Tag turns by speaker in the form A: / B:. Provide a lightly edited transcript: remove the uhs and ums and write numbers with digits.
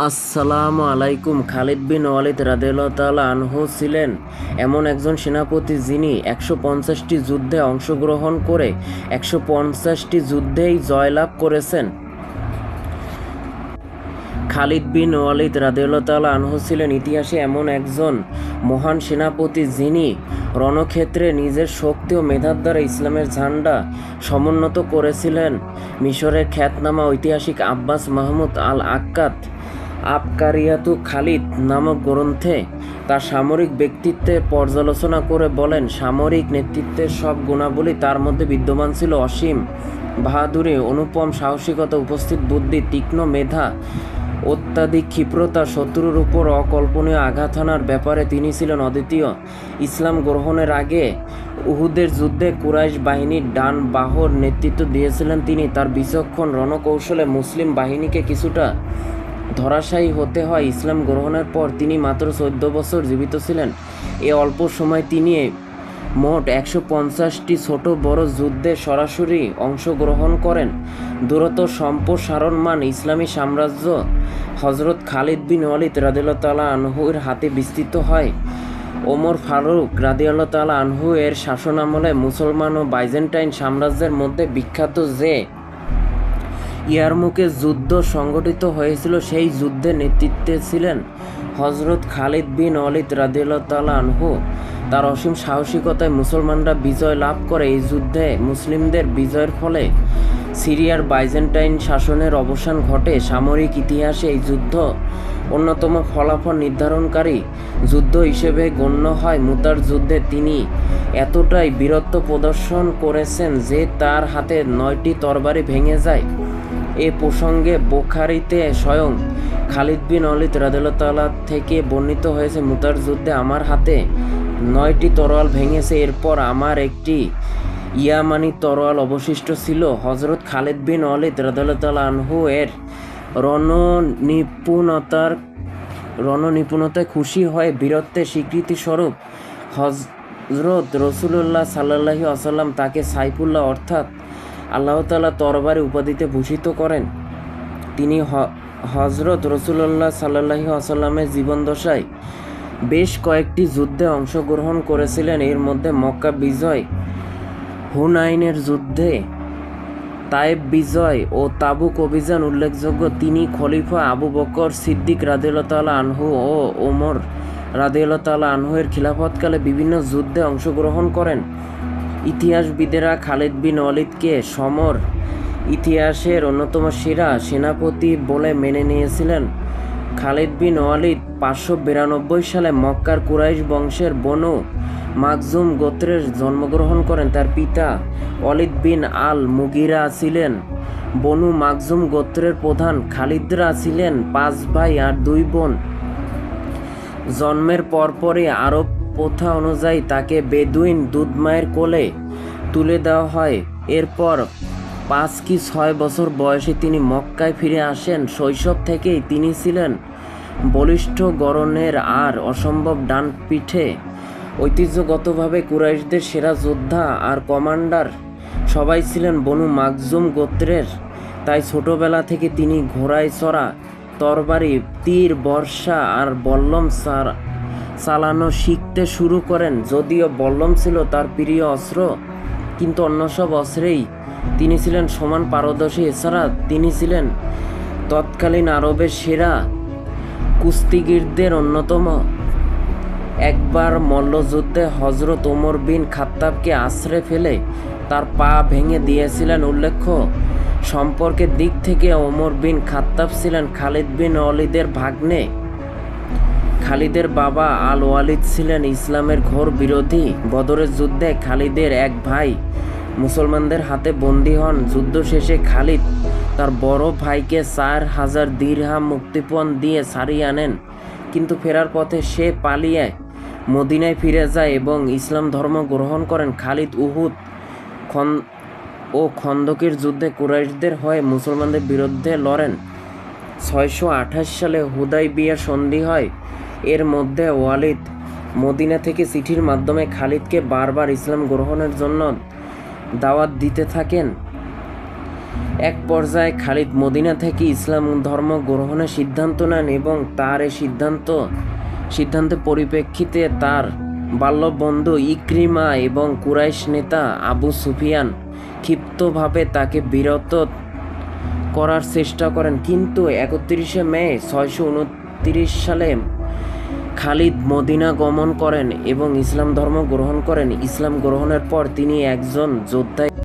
A: আসসালামু আলাইকুম। খালিদ বিন ওয়ালিদ রাদিয়াল্লাহু তাআলা আনহু ছিলেন এমন একজন সেনাপতি যিনি ১৫০টি যুদ্ধে অংশগ্রহণ করে ১৫০টি যুদ্ধেই জয়লাভ করেছেন। খালিদ বিন ওয়ালিদ রাদিয়াল্লাহু তাআলা আনহু ছিলেন ইতিহাসে এমন একজন মহান সেনাপতি যিনি রণক্ষেত্রে নিজের শক্তি ও মেধার দ্বারা ইসলামের ঝান্ডা সমুন্নত করেছিলেন। মিশরের খ্যাতনামা ঐতিহাসিক আব্বাস মাহমুদ আল আক্কাদ আবকারিয়াতু খালিদ নামক গ্রন্থে তার সামরিক ব্যক্তিত্বের পর্যালোচনা করে বলেন, সামরিক নেতৃত্বের সব গুণাবলী তার মধ্যে বিদ্যমান ছিল। অসীম বাহাদুরি, অনুপম সাহসিকতা, উপস্থিত বুদ্ধি, তীক্ষ্ণ মেধা, অত্যাধিক ক্ষিপ্রতা, শত্রুর উপর অকল্পনীয় আঘাত হানার ব্যাপারে তিনি ছিলেন অদ্বিতীয়। ইসলাম গ্রহণের আগে উহুদের যুদ্ধে কুরাইশ বাহিনীর ডান বাহুর নেতৃত্ব দিয়েছিলেন তিনি। তার বিচক্ষণ রণকৌশলে মুসলিম বাহিনীকে কিছুটা ধরাশায়ী হতে হয়। ইসলাম গ্রহণের পর তিনি মাত্র ১৪ বছর জীবিত ছিলেন। এ অল্প সময় তিনি মোট ১৫০টি ছোট বড় যুদ্ধে সরাসরি অংশগ্রহণ করেন। দূরত সম্প্রসারণমান ইসলামী সাম্রাজ্য হজরত খালিদ বিন ওয়ালিদ রাদিয়াল্লাহু তাআলা আনহুর হাতে বিস্তৃত হয়। ওমর ফারুক রাদিয়াল্লাহু তাআলা আনহু এর শাসনামলে মুসলমান ও বাইজেন্টাইন সাম্রাজ্যের মধ্যে বিখ্যাত যে ইয়ারমুকের যুদ্ধ সংগঠিত হয়েছিল, সেই যুদ্ধের নেতৃত্বে ছিলেন হজরত খালিদ বিন ওয়ালিদ রাদিয়াল্লাহু তাআলা আনহু। তার অসীম সাহসিকতায় মুসলমানরা বিজয় লাভ করে। এই যুদ্ধে মুসলিমদের বিজয়ের ফলে সিরিয়ার বাইজেন্টাইন শাসনের অবসান ঘটে। সামরিক ইতিহাসে এই যুদ্ধ অন্যতম ফলাফল নির্ধারণকারী যুদ্ধ হিসেবে গণ্য হয়। মুতার যুদ্ধে তিনি এতটাই বীরত্ব প্রদর্শন করেছেন যে তার হাতে ৯টি তরবারি ভেঙে যায়। এ প্রসঙ্গে বুখারীতে স্বয়ং খালিদ বিন ওয়ালিদ রাদিয়াল্লাহু তাআলা থেকে বর্ণিত হয়েছে, মুতার যুদ্ধে আমার হাতে ৯টি তরোয়াল ভেঙেছে, এরপর আমার একটি ইয়ামানি তরোয়াল অবশিষ্ট ছিল। হজরত খালিদ বিন ওয়ালিদ রাদিয়াল্লাহু তাআলা আনহু এর রণনিপুণতায় খুশি হয়ে বীরত্বের স্বীকৃতিস্বরূপ হজরত রাসূলুল্লাহ সাল্লাল্লাহু আলাইহি ওয়াসাল্লাম তাকে সাইফুল্লাহ অর্থাৎ আল্লাহ তাআলা তরবারি উপাধিতে ভূষিত করেন। তিনি হজরত রাসূলুল্লাহ সাল্লাল্লাহু আলাইহি ওয়াসাল্লামের জীবদ্দশায় বেশ কয়েকটি যুদ্ধে অংশগ্রহণ করেছিলেন। এর মধ্যে মক্কা বিজয়, হুনাইনের যুদ্ধে, তায়েব বিজয় ও তাবুক অভিযান উল্লেখযোগ্য। তিনি খলিফা আবু বকর সিদ্দিক রাদিয়াল্লাহু তাআলা আনহু ও ওমর রাদিয়াল্লাহু তাআলা আনহু এর খিলাফতকালে বিভিন্ন যুদ্ধে অংশগ্রহণ করেন। ইতিহাসবিদেরা খালিদ বিন ওয়ালিদকে সমর ইতিহাসের অন্যতম সেরা সেনাপতি বলে মেনে নিয়েছিলেন। খালিদ বিন ওয়ালিদ ৫৯২ সালে মক্কার কুরাইশ বংশের বনু মাখজুম গোত্রে জন্মগ্রহণ করেন। তার পিতা ওয়ালিদ বিন আল মুগিরা ছিলেন বনু মাখজুম গোত্রের প্রধান। খালিদরা ছিলেন ৫ ভাই আর ২ বোন। জন্মের পরপরই আরব প্রথা অনুযায়ী তাকে বেদুইন দুধমায়ের কোলে তুলে দেওয়া হয়। এরপর ৫ কি ৬ বছর বয়সে তিনি মক্কায় ফিরে আসেন। শৈশব থেকেই তিনি ছিলেন বলিষ্ঠ গড়নের আর অসম্ভব ডান পিঠে। ঐতিহ্যগতভাবে কুরাইশদের সেরা যোদ্ধা আর কমান্ডার সবাই ছিলেন বনু মাখজুম গোত্রের। তাই ছোটবেলা থেকে তিনি ঘোড়ায় চড়া, তরবারি, তীর, বর্শা আর বল্লম চালানো শিখতে শুরু করেন। যদিও বল্লম ছিল তার প্রিয় অস্ত্র, কিন্তু অন্য সব অস্ত্রেই তিনি ছিলেন সমান পারদর্শী। এছাড়া তিনি ছিলেন তৎকালীন আরবের সেরা কুস্তিগীরদের অন্যতম। একবার মল্লযুদ্ধে হজরত ওমর বিন খাত্তাবকে আছড়ে ফেলে তার পা ভেঙে দিয়েছিলেন। উল্লেখ্য, সম্পর্কের দিক থেকে ওমর বিন খাত্তাব ছিলেন খালিদ বিন ওয়ালিদের ভাগ্নে। খালিদের বাবা আল ওয়ালিদ ছিলেন ইসলামের ঘোর বিরোধী। বদরের যুদ্ধে খালিদের এক ভাই মুসলমানদের হাতে বন্দী হন। যুদ্ধ শেষে খালিদ তার বড় ভাইকে ৪,০০০ দিরহাম মুক্তিপণ দিয়ে ছাড়িয়ে আনেন, কিন্তু ফেরার পথে সে পালিয়ে মদিনায় ফিরে যায় এবং ইসলাম ধর্ম গ্রহণ করেন। খালিদ উহুদ ও খন্দকের যুদ্ধে কুরাইশদের হয়ে মুসলমানদের বিরুদ্ধে লড়েন। ৬২৮ সালে হুদাইবিয়া সন্ধি হয়। এর মধ্যে ওয়ালিদ মদিনা থেকে চিঠির মাধ্যমে খালিদকে বারবার ইসলাম গ্রহণের জন্য দাওয়াত দিতে থাকেন। এক পর্যায়ে খালিদ মদিনা থেকে ইসলাম ধর্ম গ্রহণের সিদ্ধান্ত নেন এবং তার এই সিদ্ধান্তের পরিপ্রেক্ষিতে তার বাল্যবন্ধু ইকরিমা এবং কুরাইশ নেতা আবু সুফিয়ান ক্ষিপ্তভাবে তাকে বিরত করার চেষ্টা করেন, কিন্তু 31শে মে 629 সালে খালিদ মদিনা গমন করেন এবং ইসলাম ধর্ম গ্রহণ করেন। ইসলাম গ্রহণের পর তিনি একজন যোদ্ধা